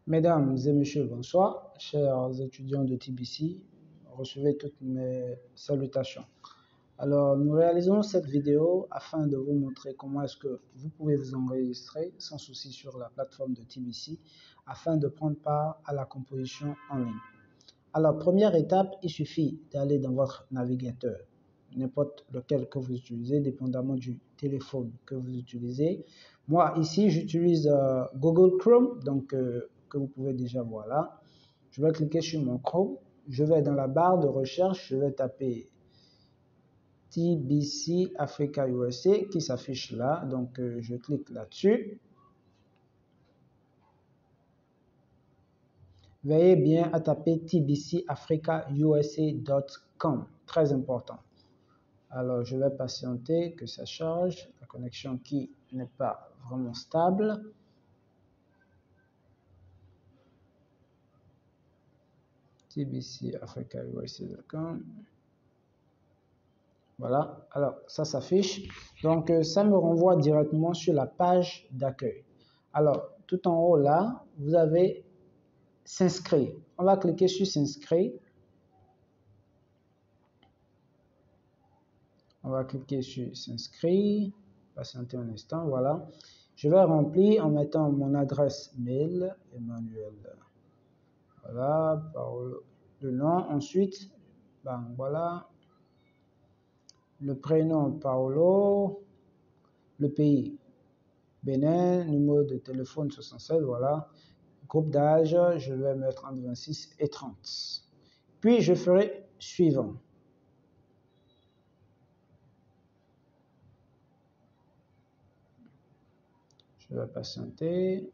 Mesdames et messieurs, bonsoir, chers étudiants de TBC, recevez toutes mes salutations. Alors, nous réalisons cette vidéo afin de vous montrer comment est-ce que vous pouvez vous enregistrer sans souci sur la plateforme de TBC afin de prendre part à la composition en ligne. Alors, première étape, il suffit d'aller dans votre navigateur, n'importe lequel que vous utilisez, dépendamment du téléphone que vous utilisez. Moi, ici, j'utilise Google Chrome, donc que vous pouvez déjà voir là. Je vais cliquer sur mon Chrome. Je vais dans la barre de recherche, je vais taper TBC Africa USA qui s'affiche là. Donc, je clique là-dessus. Veillez bien à taper tbcafricausa.com. Très important. Alors, je vais patienter que ça charge. La connexion qui n'est pas vraiment stable. tbcafricausa.com. Voilà, alors ça s'affiche. Donc, ça me renvoie directement sur la page d'accueil. Alors, tout en haut là, vous avez s'inscrire. On va cliquer sur s'inscrire. On va cliquer sur s'inscrire. Patienter un instant, voilà. Je vais remplir en mettant mon adresse mail, Emmanuel. Voilà, le nom. Ensuite, ben, voilà. Le prénom, Paolo. Le pays, Bénin. Numéro de téléphone, 67, voilà. Groupe d'âge, je vais mettre entre 26 et 30. Puis, je ferai suivant. Je vais patienter.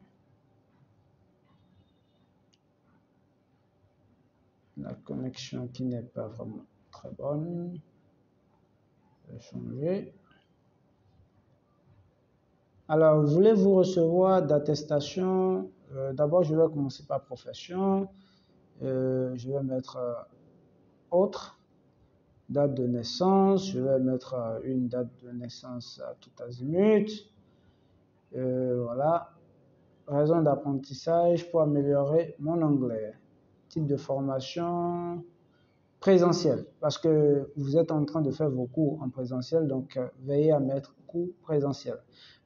La connexion qui n'est pas vraiment très bonne. Je vais changer. Alors, voulez-vous recevoir d'attestation? D'abord, je vais commencer par profession. Je vais mettre autre. Date de naissance. Je vais mettre une date de naissance à tout azimut. Voilà. Raison d'apprentissage pour améliorer mon anglais. Type de formation présentiel, parce que vous êtes en train de faire vos cours en présentiel, donc veillez à mettre cours présentiel.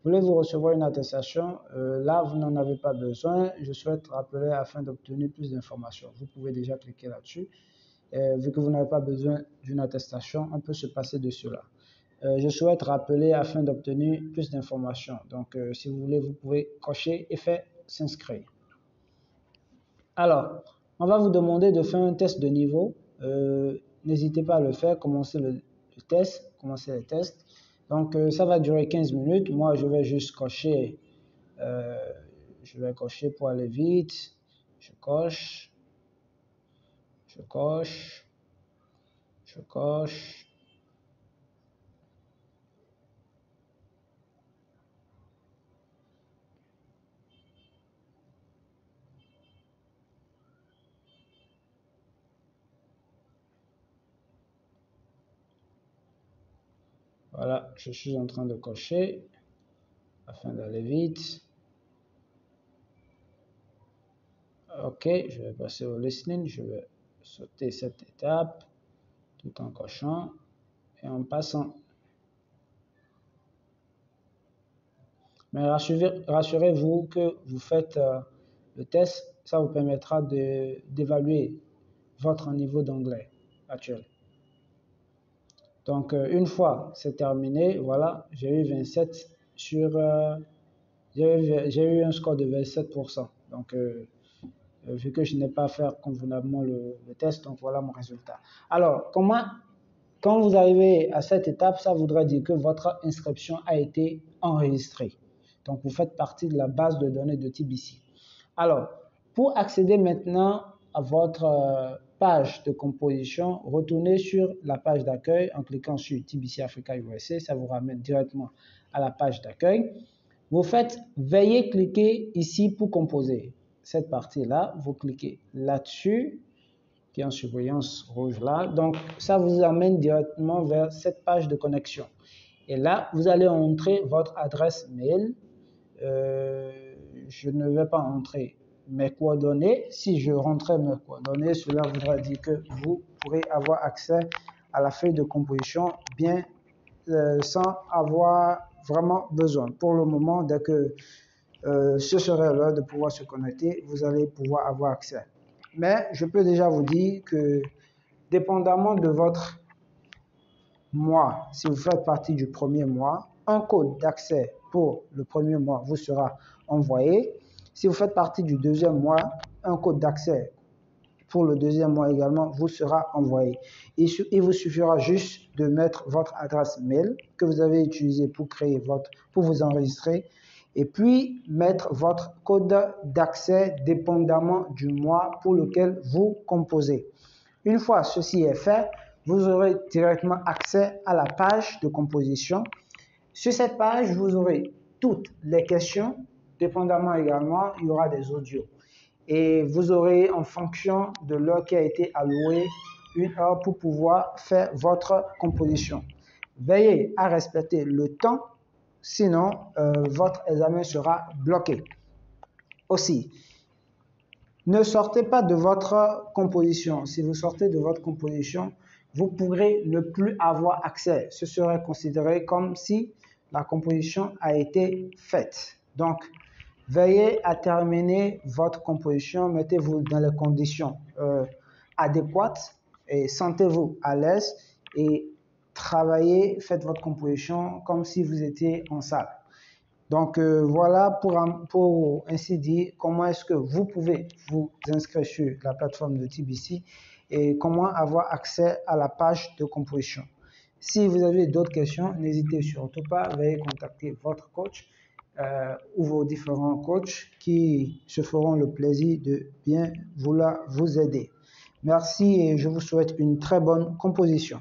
Voulez-vous recevoir une attestation? Là, vous n'en avez pas besoin. Je souhaite rappeler afin d'obtenir plus d'informations. Vous pouvez déjà cliquer là-dessus. Vu que vous n'avez pas besoin d'une attestation, on peut se passer de cela. Je souhaite rappeler afin d'obtenir plus d'informations. Donc, si vous voulez, vous pouvez cocher et faire s'inscrire. Alors, on va vous demander de faire un test de niveau. N'hésitez pas à le faire, commencez le test, commencez les tests. Donc, ça va durer 15 minutes. Moi, je vais juste cocher. Je vais cocher pour aller vite. Je coche. Je coche. Je coche. Voilà, je suis en train de cocher afin d'aller vite. Ok, je vais passer au listening. Je vais sauter cette étape tout en cochant et en passant. Mais rassurez-vous que vous faites le test, ça vous permettra d'évaluer votre niveau d'anglais actuel. Donc, une fois c'est terminé, voilà, j'ai eu 27 sur... j'ai eu un score de 27%. Donc, vu que je n'ai pas fait convenablement le test, donc voilà mon résultat. Alors, quand vous arrivez à cette étape, ça voudrait dire que votre inscription a été enregistrée. Donc, vous faites partie de la base de données de TBC. Alors, pour accéder maintenant à votre page de composition, retournez sur la page d'accueil en cliquant sur TBC Africa USA. Ça vous ramène directement à la page d'accueil. Vous faites veuillez cliquer ici pour composer. Cette partie-là, vous cliquez là-dessus, qui est en surbrillance rouge là. Donc, ça vous amène directement vers cette page de connexion. Et là, vous allez entrer votre adresse mail. Je ne vais pas entrer mes coordonnées. Si je rentrais mes coordonnées, cela voudrait dire que vous pourrez avoir accès à la feuille de composition bien sans avoir vraiment besoin. Pour le moment, dès que ce serait l'heure de pouvoir se connecter, vous allez pouvoir avoir accès. Mais je peux déjà vous dire que dépendamment de votre mois, si vous faites partie du premier mois, un code d'accès pour le premier mois vous sera envoyé. Si vous faites partie du deuxième mois, un code d'accès pour le deuxième mois également vous sera envoyé. Il vous suffira juste de mettre votre adresse mail que vous avez utilisée pour vous enregistrer et puis mettre votre code d'accès dépendamment du mois pour lequel vous composez. Une fois ceci est fait, vous aurez directement accès à la page de composition. Sur cette page, vous aurez toutes les questions. Dépendamment également, il y aura des audios. Et vous aurez, en fonction de l'heure qui a été allouée, une heure pour pouvoir faire votre composition. Veillez à respecter le temps, sinon votre examen sera bloqué. Aussi, ne sortez pas de votre composition. Si vous sortez de votre composition, vous pourrez ne plus avoir accès. Ce serait considéré comme si la composition a été faite. Donc, veillez à terminer votre composition. Mettez-vous dans les conditions adéquates et sentez-vous à l'aise et travaillez, faites votre composition comme si vous étiez en salle. Donc voilà pour ainsi dire comment est-ce que vous pouvez vous inscrire sur la plateforme de TBC et comment avoir accès à la page de composition. Si vous avez d'autres questions, n'hésitez surtout pas, veuillez contacter votre coach ou vos différents coachs qui se feront le plaisir de bien vouloir vous aider. Merci et je vous souhaite une très bonne composition.